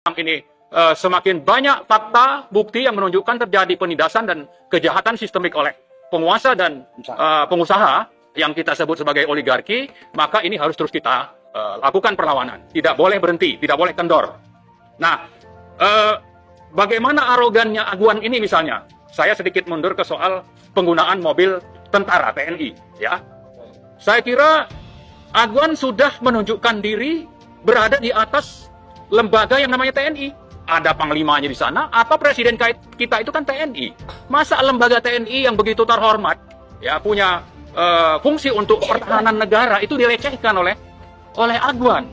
ini semakin banyak fakta, bukti yang menunjukkan terjadi penindasan dan kejahatan sistemik oleh penguasa dan pengusaha yang kita sebut sebagai oligarki, maka ini harus terus kita lakukan perlawanan. Tidak boleh berhenti, tidak boleh kendor. Nah, bagaimana arogannya Aguan ini misalnya? Saya sedikit mundur ke soal penggunaan mobil tentara TNI. Ya, saya kira Aguan sudah menunjukkan diri berada di atas lembaga yang namanya TNI. Ada panglimanya di sana, atau presiden kita itu kan TNI. Masa lembaga TNI yang begitu terhormat, ya punya fungsi untuk pertahanan negara itu dilecehkan oleh Aguan?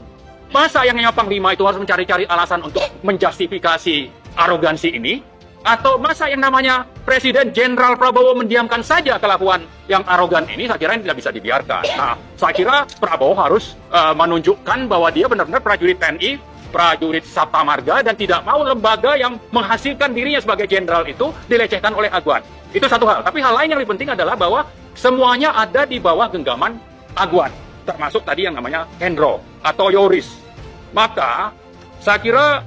Masa yang namanya panglima itu harus mencari-cari alasan untuk menjustifikasi arogansi ini? Atau masa yang namanya Presiden Jenderal Prabowo mendiamkan saja kelakuan yang arogan ini? Saya kira ini tidak bisa dibiarkan. Nah, saya kira Prabowo harus menunjukkan bahwa dia benar-benar prajurit TNI, prajurit Sabta Marga, dan tidak mau lembaga yang menghasilkan dirinya sebagai jenderal itu dilecehkan oleh Aguan. Itu satu hal. Tapi hal lain yang lebih penting adalah bahwa semuanya ada di bawah genggaman Aguan, termasuk tadi yang namanya Hendro atau Yoris. Maka saya kira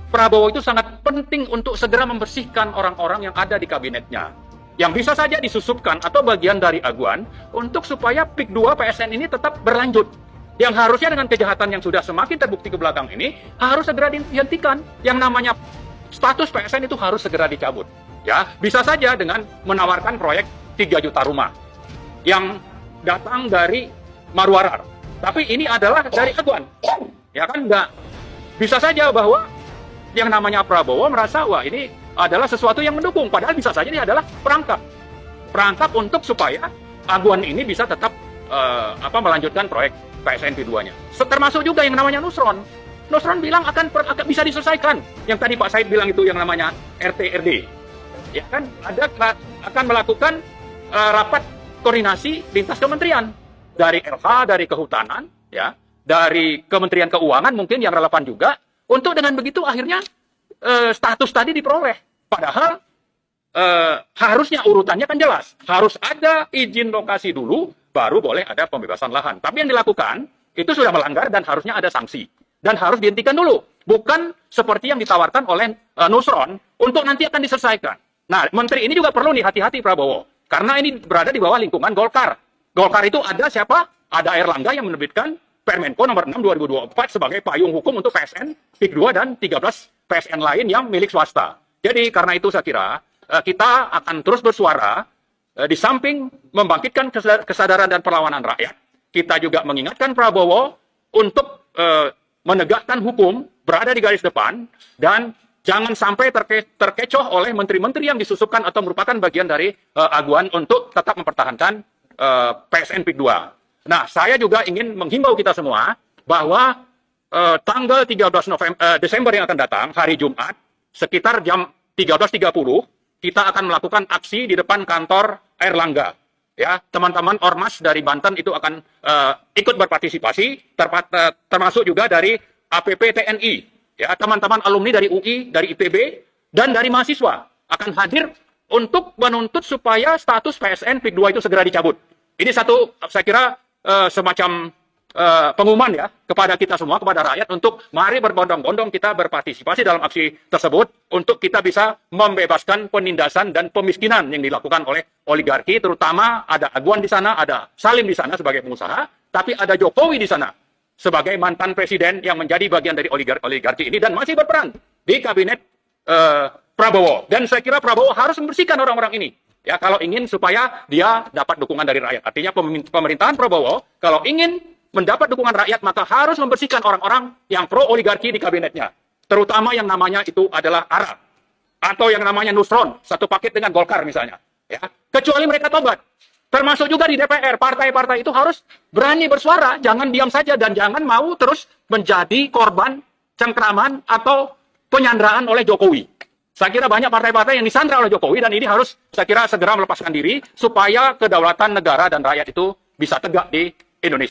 Prabowo itu sangat penting untuk segera membersihkan orang-orang yang ada di kabinetnya, yang bisa saja disusupkan atau bagian dari Aguan, untuk supaya PIK 2 PSN ini tetap berlanjut. Yang harusnya dengan kejahatan yang sudah semakin terbukti ke belakang ini harus segera dihentikan. Yang namanya status PSN itu harus segera dicabut. Ya, bisa saja dengan menawarkan proyek 3 juta rumah yang datang dari Marwarar. Tapi ini adalah dari Aguan. Ya kan, enggak. Bisa saja bahwa yang namanya Prabowo merasa, wah ini adalah sesuatu yang mendukung. Padahal bisa saja ini adalah perangkap. Perangkap untuk supaya Aguan ini bisa tetap melanjutkan proyek PSN P2-nya. Termasuk juga yang namanya Nusron. Nusron bilang akan bisa diselesaikan. Yang tadi Pak Said bilang itu yang namanya RT-RD. Ya kan, akan melakukan rapat koordinasi lintas kementerian. Dari LH, dari Kehutanan, ya, dari Kementerian Keuangan mungkin yang relevan juga. Untuk dengan begitu akhirnya status tadi diperoleh. Padahal harusnya urutannya kan jelas. Harus ada izin lokasi dulu, baru boleh ada pembebasan lahan. Tapi yang dilakukan itu sudah melanggar dan harusnya ada sanksi. Dan harus dihentikan dulu. Bukan seperti yang ditawarkan oleh Nusron untuk nanti akan diselesaikan. Nah, menteri ini juga perlu nih hati-hati Prabowo. Karena ini berada di bawah lingkungan Golkar. Golkar itu ada siapa? Ada Erlangga yang menerbitkan Permenko nomor 6 2024 sebagai payung hukum untuk PSN, PIK 2 dan 13 PSN lain yang milik swasta. Jadi karena itu saya kira kita akan terus bersuara di samping membangkitkan kesadaran dan perlawanan rakyat. Kita juga mengingatkan Prabowo untuk menegakkan hukum, berada di garis depan, dan jangan sampai terkecoh oleh menteri-menteri yang disusupkan atau merupakan bagian dari Aguan untuk tetap mempertahankan PSN PIK 2. Nah, saya juga ingin menghimbau kita semua bahwa tanggal 13 Desember yang akan datang, hari Jumat, sekitar jam 13.30, kita akan melakukan aksi di depan kantor Erlangga. Ya, teman-teman Ormas dari Banten itu akan ikut berpartisipasi, termasuk juga dari APP TNI. Ya, teman-teman alumni dari UI, dari IPB, dan dari mahasiswa akan hadir untuk menuntut supaya status PSN PIK 2 itu segera dicabut. Ini satu, saya kira, semacam pengumuman ya kepada kita semua, kepada rakyat, untuk mari berbondong-bondong kita berpartisipasi dalam aksi tersebut untuk kita bisa membebaskan penindasan dan pemiskinan yang dilakukan oleh oligarki, terutama ada Aguan di sana, ada Salim di sana sebagai pengusaha, tapi ada Jokowi di sana sebagai mantan presiden yang menjadi bagian dari oligarki ini dan masih berperan di kabinet Prabowo. Dan saya kira Prabowo harus membersihkan orang-orang ini. Ya, kalau ingin supaya dia dapat dukungan dari rakyat. Artinya pemerintahan Prabowo kalau ingin mendapat dukungan rakyat maka harus membersihkan orang-orang yang pro oligarki di kabinetnya. Terutama yang namanya itu adalah Arab atau yang namanya Nusron, satu paket dengan Golkar misalnya. Ya, kecuali mereka tobat. Termasuk juga di DPR, partai-partai itu harus berani bersuara, jangan diam saja dan jangan mau terus menjadi korban cengkraman atau penyanderaan oleh Jokowi. Saya kira banyak partai-partai yang disandra oleh Jokowi dan ini harus saya kira segera melepaskan diri supaya kedaulatan negara dan rakyat itu bisa tegak di Indonesia.